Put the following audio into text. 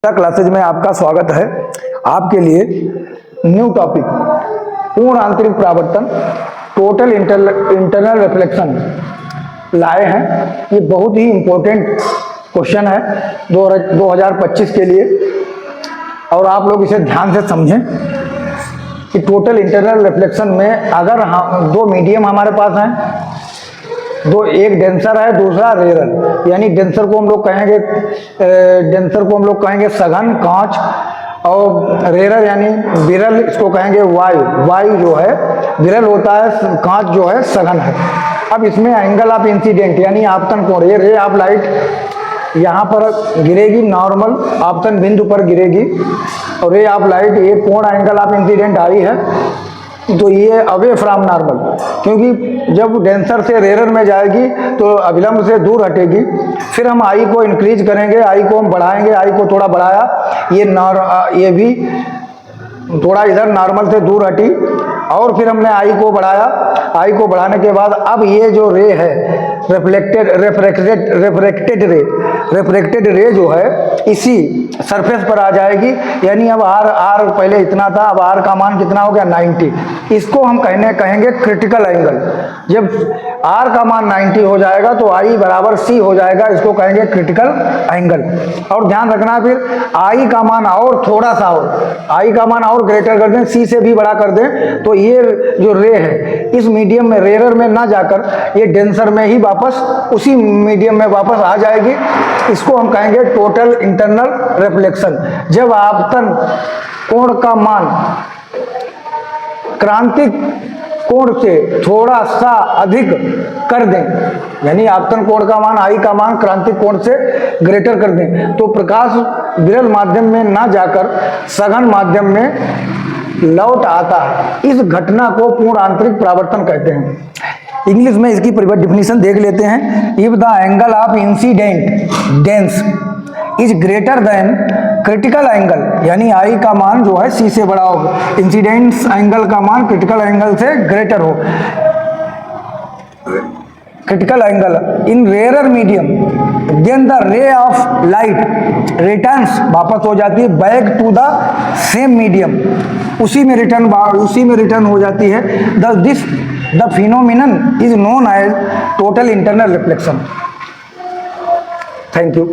Classes में आपका स्वागत है। आपके लिए न्यू टॉपिक पूर्ण आंतरिक परावर्तन टोटल इंटरनल रिफ्लेक्शन लाए हैं। ये बहुत ही इम्पोर्टेंट क्वेश्चन है 2025 के लिए, और आप लोग इसे ध्यान से समझें कि टोटल इंटरनल रिफ्लेक्शन में अगर हम दो मीडियम हमारे पास हैं, एक डेंसर है दूसरा रेयर, यानी डेंसर को हम लोग कहेंगे सघन कांच, और रेयर यानी विरल, इसको कहेंगे वायु जो है विरल होता है, कांच जो है सघन है। अब इसमें एंगल ऑफ इंसिडेंट यानी आपतन कोण, ये रे ऑफ लाइट यहाँ पर गिरेगी, नॉर्मल आपतन बिंदु पर गिरेगी, और रे ऑफ लाइट ये कोण एंगल ऑफ इंसिडेंट आई है, तो ये अवे फ्रॉम नॉर्मल, क्योंकि जब डेंसर से रेयर में जाएगी तो अभिलंब से दूर हटेगी। फिर हम आई को इंक्रीज करेंगे, आई को हम बढ़ाएंगे, आई को थोड़ा बढ़ाया, ये भी थोड़ा इधर नॉर्मल से दूर हटी, और फिर हमने आई को बढ़ाया, आई को बढ़ाने के बाद अब ये जो रे है रिफ्रैक्टेड रे जो है इसी सरफेस पर आ जाएगी, यानी अब आर पहले इतना था, अब आर का मान कितना हो गया 90। इसको हम कहेंगे क्रिटिकल एंगल। जब आर का मान 90 हो जाएगा तो आई बराबर सी हो जाएगा, इसको कहेंगे क्रिटिकल एंगल। और ध्यान रखना फिर आई का मान और थोड़ा सा हो, आई का मान और ग्रेटर कर दें, सी से भी बड़ा कर दें, तो ये जो रे है इस मीडियम में रेयर में ना जाकर ये डेंसर में ही वापस उसी मीडियम में वापस आ जाएगी। इसको हम कहेंगे टोटल इंटरनल रिफ्लेक्शन। जब आपतन कोण का मान क्रांतिक कोण से थोड़ा सा अधिक कर दें, यानी आपतन कोण का मान आई का मान क्रांतिक कोण से ग्रेटर कर दें, तो प्रकाश विरल माध्यम में ना जाकर सघन माध्यम में लौट आता है। इस घटना को पूर्ण आंतरिक परावर्तन कहते हैं। इंग्लिश में इसकी डिफिनीशन देख लेते हैं। If the angle of incident dense is greater than critical angle, यानी आई का मान जो है सी से बड़ा हो, इंसिडेंस एंगल का मान क्रिटिकल एंगल से ग्रेटर हो, critical angle in rare medium, then the ray of light returns, वापस हो जाती है back to the same medium, उसी में रिटर्न हो जाती है। The phenomenon is known as total internal reflection. Thank you.